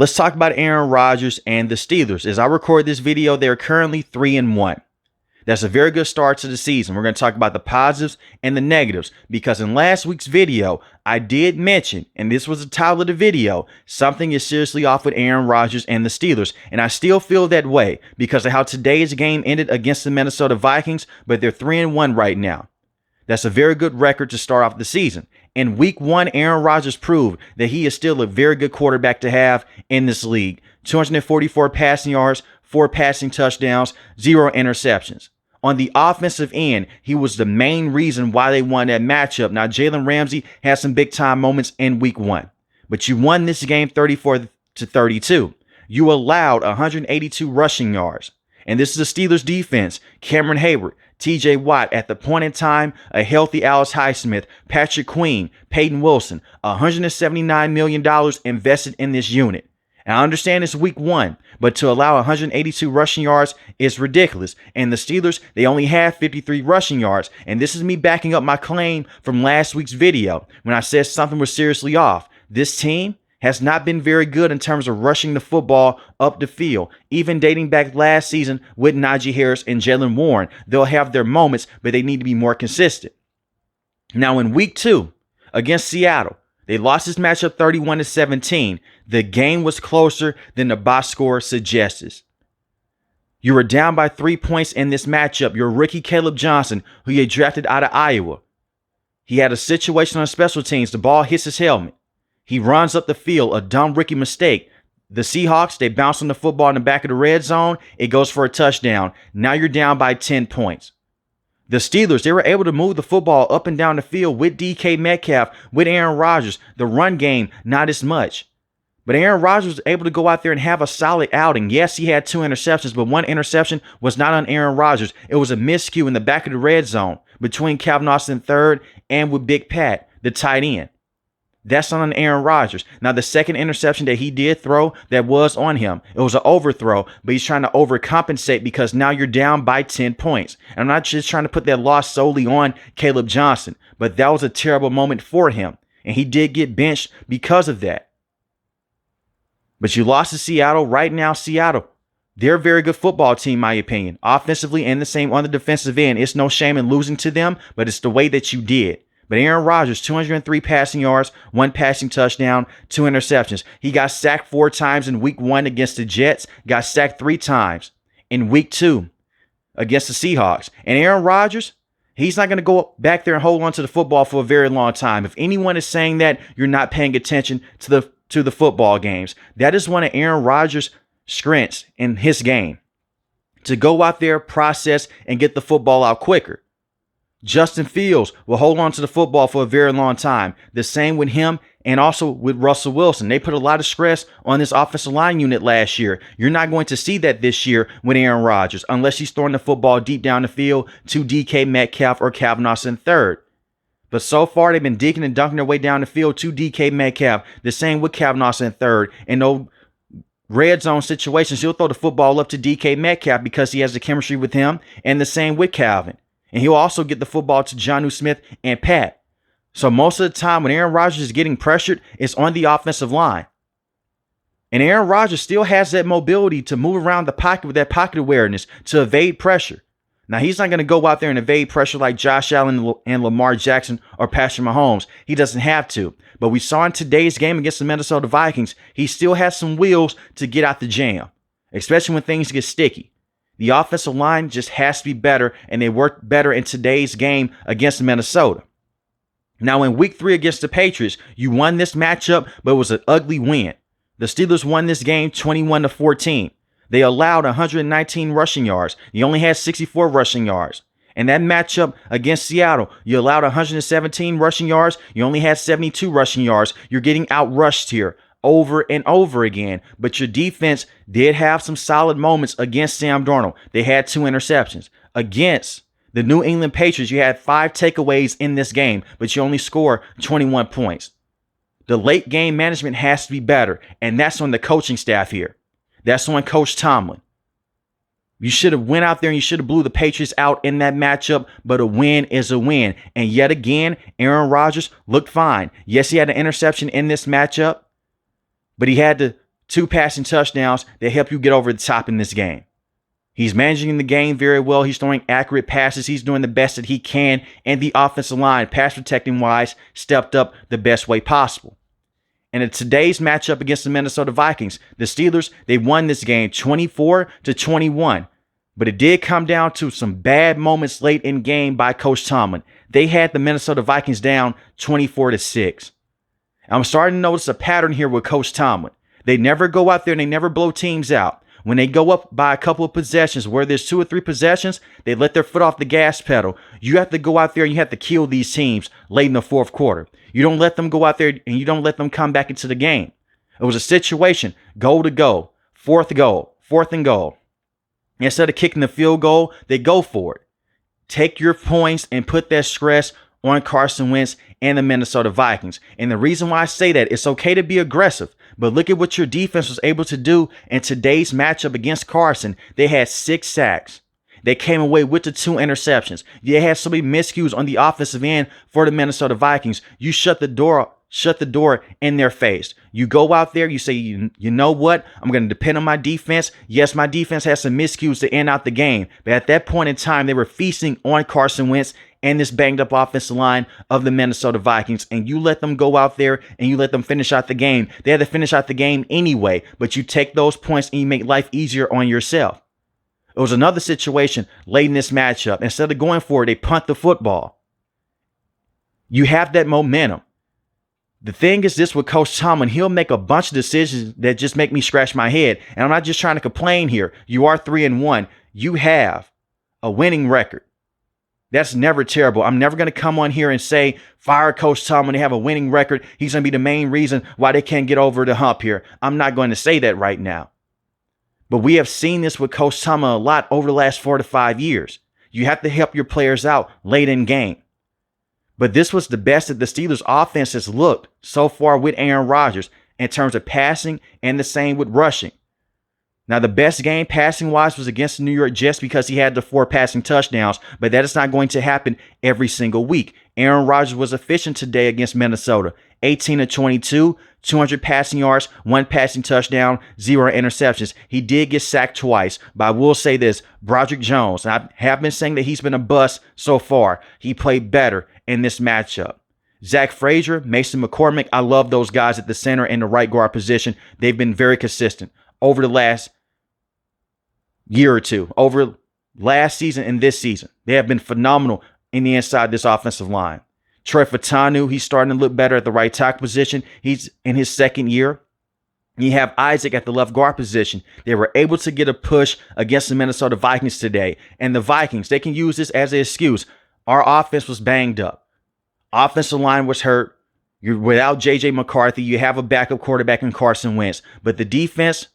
Let's talk about Aaron Rodgers and the Steelers. As I record this video, they're currently 3-1. That's a very good start to the season. We're going to talk about the positives and the negatives because in last week's video, I did mention, and this was the title of the video, something is seriously off with Aaron Rodgers and the Steelers. And I still feel that way because of how today's game ended against the Minnesota Vikings, but they're 3-1 right now. That's a very good record to start off the season. In week 1, Aaron Rodgers proved that he is still a very good quarterback to have in this league. 244 passing yards, 4 passing touchdowns, 0 interceptions. On the offensive end, he was the main reason why they won that matchup. Now, Jalen Ramsey had some big-time moments in week 1, but you won this game 34-32. You allowed 182 rushing yards. And this is the Steelers defense. Cameron Hayward, TJ Watt, at the point in time, a healthy Alex Highsmith, Patrick Queen, Peyton Wilson, $179 million invested in this unit. And I understand it's week 1, but to allow 182 rushing yards is ridiculous. And the Steelers, they only have 53 rushing yards. And this is me backing up my claim from last week's video when I said something was seriously off. This team has not been very good in terms of rushing the football up the field. Even dating back last season with Najee Harris and Jaylen Warren, they'll have their moments, but they need to be more consistent. Now in week 2 against Seattle, they lost this matchup 31-17. The game was closer than the box score suggests. You were down by 3 points in this matchup. Your rookie Caleb Johnson, who you drafted out of Iowa, he had a situation on special teams. The ball hits his helmet. He runs up the field, a dumb rookie mistake. The Seahawks, they bounce on the football in the back of the red zone. It goes for a touchdown. Now you're down by 10 points. The Steelers, they were able to move the football up and down the field with DK Metcalf, with Aaron Rodgers. The run game, not as much. But Aaron Rodgers was able to go out there and have a solid outing. Yes, he had 2 interceptions, but 1 interception was not on Aaron Rodgers. It was a miscue in the back of the red zone between Calvin Austin III and with Big Pat, the tight end. That's not on Aaron Rodgers. Now, the second interception that he did throw, that was on him. It was an overthrow, but he's trying to overcompensate because now you're down by 10 points. And I'm not just trying to put that loss solely on Caleb Johnson, but that was a terrible moment for him. And he did get benched because of that. But you lost to Seattle. Right now, Seattle, they're a very good football team, in my opinion. Offensively and the same on the defensive end. It's no shame in losing to them, but it's the way that you did. But Aaron Rodgers, 203 passing yards, 1 passing touchdown, 2 interceptions. He got sacked 4 times in week 1 against the Jets, got sacked 3 times in week 2 against the Seahawks. And Aaron Rodgers, he's not going to go back there and hold on to the football for a very long time. If anyone is saying that, you're not paying attention to the football games. That is one of Aaron Rodgers' strengths in his game, to go out there, process, and get the football out quicker. Justin Fields will hold on to the football for a very long time. The same with him and also with Russell Wilson. They put a lot of stress on this offensive line unit last year. You're not going to see that this year with Aaron Rodgers unless he's throwing the football deep down the field to DK Metcalf or Calvin Austin III. But so far, they've been digging and dunking their way down the field to DK Metcalf. The same with Calvin Austin III. In those red zone situations, he'll throw the football up to DK Metcalf because he has the chemistry with him, and the same with Calvin. And he'll also get the football to Jonnu Smith and Pat. So most of the time when Aaron Rodgers is getting pressured, it's on the offensive line. And Aaron Rodgers still has that mobility to move around the pocket with that pocket awareness to evade pressure. Now, he's not going to go out there and evade pressure like Josh Allen and Lamar Jackson or Patrick Mahomes. He doesn't have to. But we saw in today's game against the Minnesota Vikings, he still has some wheels to get out the jam, especially when things get sticky. The offensive line just has to be better, and they worked better in today's game against Minnesota. Now, in week 3 against the Patriots, you won this matchup, but it was an ugly win. The Steelers won this game 21-14. They allowed 119 rushing yards. You only had 64 rushing yards. In that matchup against Seattle, you allowed 117 rushing yards. You only had 72 rushing yards. You're getting outrushed here over and over again. But your defense did have some solid moments against Sam Darnold. They had 2 interceptions. Against the New England Patriots, you had 5 takeaways in this game, but you only score 21 points. The late game management has to be better, and that's on the coaching staff here. That's on Coach Tomlin. You should have went out there and you should have blew the Patriots out in that matchup, but a win is a win. And yet again, Aaron Rodgers looked fine. Yes, he had an interception in this matchup, but he had to 2 passing touchdowns that help you get over the top in this game. He's managing the game very well. He's throwing accurate passes. He's doing the best that he can. And the offensive line, pass protecting wise, stepped up the best way possible. And in today's matchup against the Minnesota Vikings, the Steelers, they won this game 24-21. But it did come down to some bad moments late in game by Coach Tomlin. They had the Minnesota Vikings down 24-6. I'm starting to notice a pattern here with Coach Tomlin. They never go out there and they never blow teams out. When they go up by a couple of possessions, where there's 2 or 3 possessions, they let their foot off the gas pedal. You have to go out there and you have to kill these teams late in the fourth quarter. You don't let them go out there and you don't let them come back into the game. It was a situation, goal to go, fourth and goal. Instead of kicking the field goal, they go for it. Take your points and put that stress on Carson Wentz and the Minnesota Vikings. And the reason why I say that, it's okay to be aggressive, but look at what your defense was able to do in today's matchup against Carson. They had 6 sacks. They came away with the 2 interceptions. They had so many miscues on the offensive end for the Minnesota Vikings. You shut the door in their face. You go out there, you say, you know what? I'm going to depend on my defense. Yes, my defense has some miscues to end out the game. But at that point in time, they were feasting on Carson Wentz and this banged up offensive line of the Minnesota Vikings. And you let them go out there and you let them finish out the game. They had to finish out the game anyway, but you take those points and you make life easier on yourself. It was another situation late in this matchup. Instead of going for it, they punt the football. You have that momentum. The thing is this with Coach Tomlin, he'll make a bunch of decisions that just make me scratch my head. And I'm not just trying to complain here. You are 3-1. You have a winning record. That's never terrible. I'm never going to come on here and say, fire Coach Tomlin. They have a winning record. He's going to be the main reason why they can't get over the hump here. I'm not going to say that right now. But we have seen this with Coach Tomlin a lot over the last 4 to 5 years. You have to help your players out late in game. But this was the best that the Steelers offense has looked so far with Aaron Rodgers in terms of passing, and the same with rushing. Now, the best game passing-wise was against the New York Jets because he had the 4 passing touchdowns, but that is not going to happen every single week. Aaron Rodgers was efficient today against Minnesota. 18-22, 200 passing yards, 1 passing touchdown, 0 interceptions. He did get sacked twice, but I will say this, Broderick Jones, and I have been saying that he's been a bust so far. He played better in this matchup. Zach Frazier, Mason McCormick, I love those guys at the center and the right guard position. They've been very consistent over the last year or two, over last season and this season. They have been phenomenal in the inside of this offensive line. Troy Fautanu, he's starting to look better at the right tackle position. He's in his second year. You have Isaac at the left guard position. They were able to get a push against the Minnesota Vikings today. And the Vikings, they can use this as an excuse. Our offense was banged up. Offensive line was hurt. You're without J.J. McCarthy. You have a backup quarterback in Carson Wentz. But the defense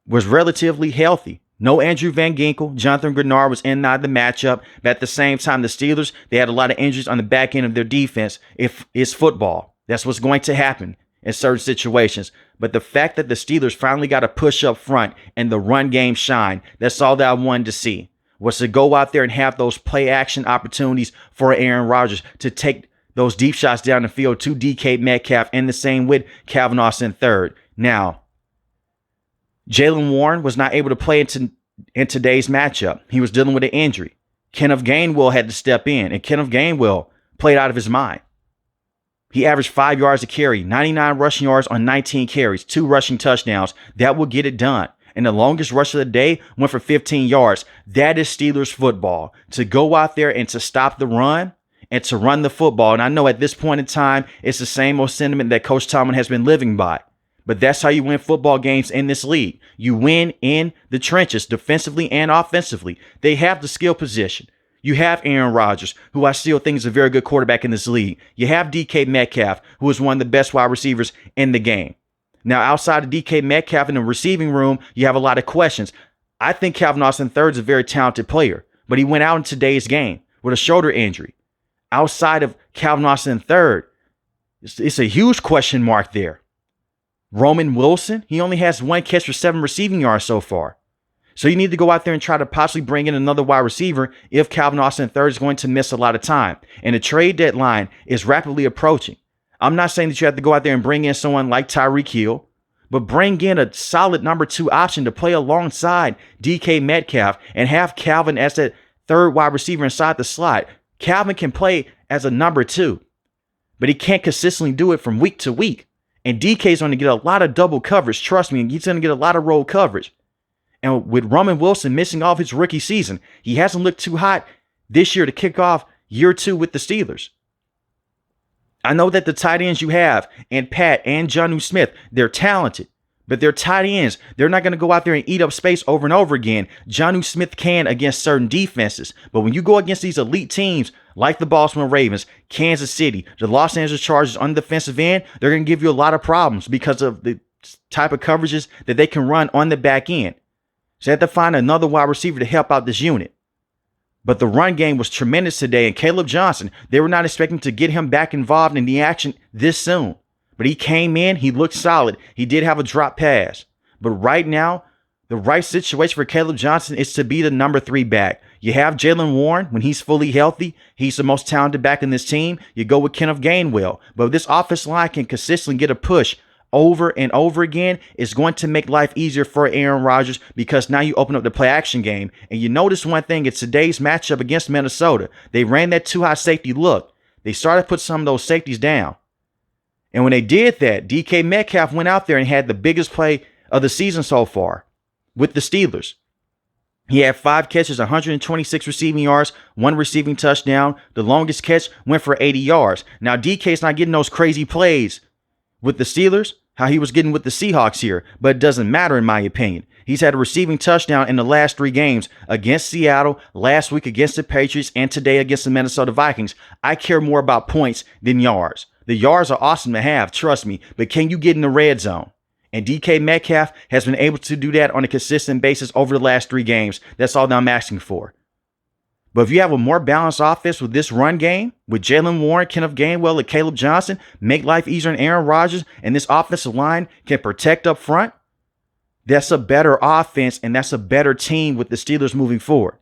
was relatively healthy. No Andrew Van Ginkel. Jonathan Grenard was in and out of the matchup. But at the same time, the Steelers, they had a lot of injuries on the back end of their defense. If it's football, that's what's going to happen in certain situations. But the fact that the Steelers finally got a push up front and the run game shine, that's all that I wanted to see, was to go out there and have those play action opportunities for Aaron Rodgers to take those deep shots down the field to DK Metcalf, and the same with Calvin Austin III. Now, Jaylen Warren was not able to play in today's matchup. He was dealing with an injury. Kenneth Gainwell had to step in, and Kenneth Gainwell played out of his mind. He averaged 5 yards a carry, 99 rushing yards on 19 carries, 2 rushing touchdowns. That will get it done. And the longest rush of the day went for 15 yards. That is Steelers football. To go out there and to stop the run and to run the football. And I know at this point in time, it's the same old sentiment that Coach Tomlin has been living by. But that's how you win football games in this league. You win in the trenches, defensively and offensively. They have the skill position. You have Aaron Rodgers, who I still think is a very good quarterback in this league. You have DK Metcalf, who is one of the best wide receivers in the game. Now, outside of DK Metcalf in the receiving room, you have a lot of questions. I think Calvin Austin III is a very talented player, but he went out in today's game with a shoulder injury. Outside of Calvin Austin III, it's a huge question mark there. Roman Wilson, he only has 1 catch for 7 receiving yards so far. So you need to go out there and try to possibly bring in another wide receiver if Calvin Austin III is going to miss a lot of time. And the trade deadline is rapidly approaching. I'm not saying that you have to go out there and bring in someone like Tyreek Hill, but bring in a solid number 2 option to play alongside DK Metcalf and have Calvin as that third wide receiver inside the slot. Calvin can play as a number 2, but he can't consistently do it from week to week. And DK's going to get a lot of double coverage. Trust me, he's going to get a lot of roll coverage. And with Roman Wilson missing off his rookie season, he hasn't looked too hot this year to kick off year 2 with the Steelers. I know that the tight ends you have, and Pat and Jonnu Smith, they're talented, but they're tight ends. They're not going to go out there and eat up space over and over again. Jonnu Smith can against certain defenses, but when you go against these elite teams like the Baltimore Ravens, Kansas City, the Los Angeles Chargers on the defensive end, they're going to give you a lot of problems because of the type of coverages that they can run on the back end. So they have to find another wide receiver to help out this unit. But the run game was tremendous today, and Caleb Johnson, they were not expecting to get him back involved in the action this soon. But he came in, he looked solid. He did have a drop pass. But right now, the right situation for Caleb Johnson is to be the number 3 back. You have Jaylen Warren when he's fully healthy. He's the most talented back in this team. You go with Kenneth Gainwell. But if this offensive line can consistently get a push over and over again, it's going to make life easier for Aaron Rodgers because now you open up the play action game. And you notice one thing, it's today's matchup against Minnesota. They ran that 2-high safety look. They started to put some of those safeties down. And when they did that, DK Metcalf went out there and had the biggest play of the season so far with the Steelers. He had 5 catches, 126 receiving yards, 1 receiving touchdown. The longest catch went for 80 yards. Now, DK's not getting those crazy plays with the Steelers, how he was getting with the Seahawks here, but it doesn't matter in my opinion. He's had a receiving touchdown in the last 3 games against Seattle, last week against the Patriots, and today against the Minnesota Vikings. I care more about points than yards. The yards are awesome to have, trust me, but can you get in the red zone? And DK Metcalf has been able to do that on a consistent basis over the last 3 games. That's all that I'm asking for. But if you have a more balanced offense with this run game, with Jaylen Warren, Kenneth Gainwell, and Caleb Johnson, make life easier on Aaron Rodgers, and this offensive line can protect up front, that's a better offense, and that's a better team with the Steelers moving forward.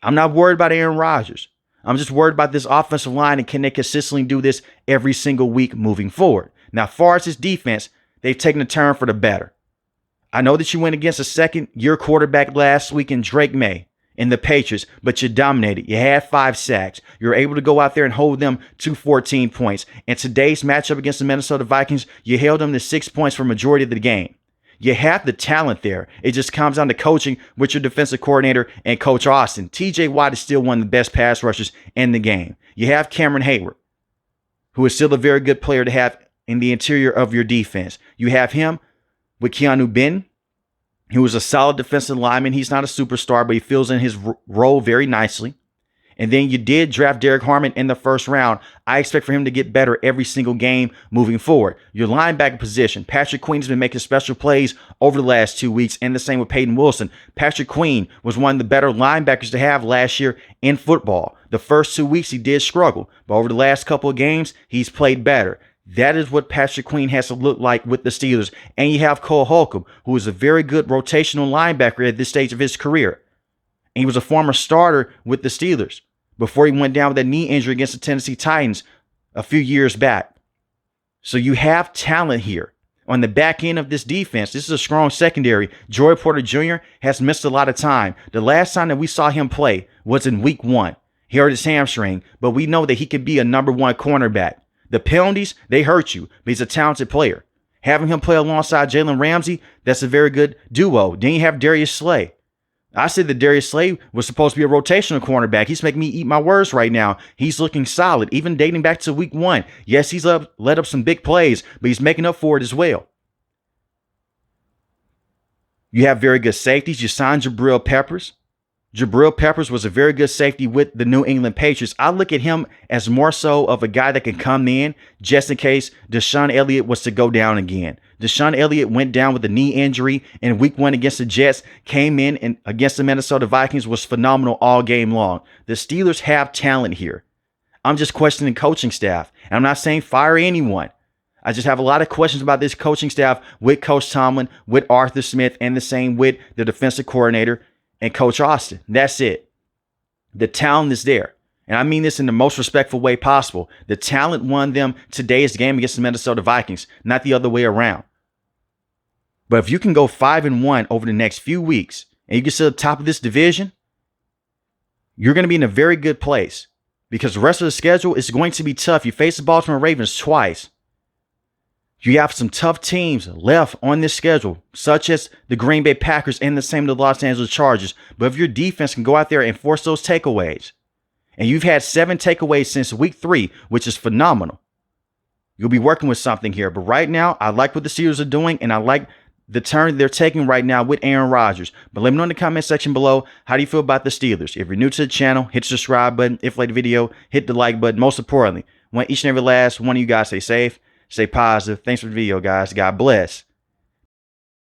I'm not worried about Aaron Rodgers. I'm just worried about this offensive line, and can they consistently do this every single week moving forward. Now, as far as this defense, they've taken a turn for the better. I know that you went against a second-year quarterback last week in Drake May in the Patriots, but you dominated. You had 5 sacks. You were able to go out there and hold them to 14 points. In today's matchup against the Minnesota Vikings, you held them to 6 points for the majority of the game. You have the talent there. It just comes down to coaching with your defensive coordinator and Coach Austin. TJ Watt is still one of the best pass rushers in the game. You have Cameron Hayward, who is still a very good player to have in the interior of your defense. You have him with Keanu Benton, who is a solid defensive lineman. He's not a superstar, but he fills in his role very nicely. And then you did draft Derek Harmon in the first round. I expect for him to get better every single game moving forward. Your linebacker position, Patrick Queen has been making special plays over the last 2 weeks, and the same with Peyton Wilson. Patrick Queen was one of the better linebackers to have last year in football. The first 2 weeks he did struggle, but over the last couple of games, he's played better. That is what Patrick Queen has to look like with the Steelers. And you have Cole Holcomb, who is a very good rotational linebacker at this stage of his career. And he was a former starter with the Steelers before he went down with that knee injury against the Tennessee Titans a few years back. So you have talent here. On the back end of this defense, this is a strong secondary. Joey Porter Jr. has missed a lot of time. The last time that we saw him play was in week 1. He hurt his hamstring, but we know that he could be a number 1 cornerback. The penalties, they hurt you, but he's a talented player. Having him play alongside Jalen Ramsey, that's a very good duo. Then you have Darius Slay. I said that Darius Slay was supposed to be a rotational cornerback. He's making me eat my words right now. He's looking solid, even dating back to week 1. Yes, he's let up some big plays, but he's making up for it as well. You have very good safeties. You signed Jabril Peppers. Jabril Peppers was a very good safety with the New England Patriots. I look at him as more so of a guy that can come in just in case Deshaun Elliott was to go down again. Deshaun Elliott went down with a knee injury in week 1 against the Jets, came in and against the Minnesota Vikings, was phenomenal all game long. The Steelers have talent here. I'm just questioning coaching staff. And I'm not saying fire anyone. I just have a lot of questions about this coaching staff with Coach Tomlin, with Arthur Smith, and the same with the defensive coordinator and Coach Austin. That's it. The talent is there. And I mean this in the most respectful way possible. The talent won them today's game against the Minnesota Vikings, not the other way around. But if you can go 5-1 over the next few weeks and you get to the top of this division, you're going to be in a very good place because the rest of the schedule is going to be tough. You face the Baltimore Ravens twice. You have some tough teams left on this schedule, such as the Green Bay Packers and the same to the Los Angeles Chargers. But if your defense can go out there and force those takeaways, and you've had 7 takeaways since week 3, which is phenomenal, you'll be working with something here. But right now, I like what the Steelers are doing, and I like the turn they're taking right now with Aaron Rodgers. But let me know in the comment section below, how do you feel about the Steelers? If you're new to the channel, hit the subscribe button. If you like the video, hit the like button. Most importantly, I want each and every last one of you guys stay safe, stay positive. Thanks for the video, guys. God bless.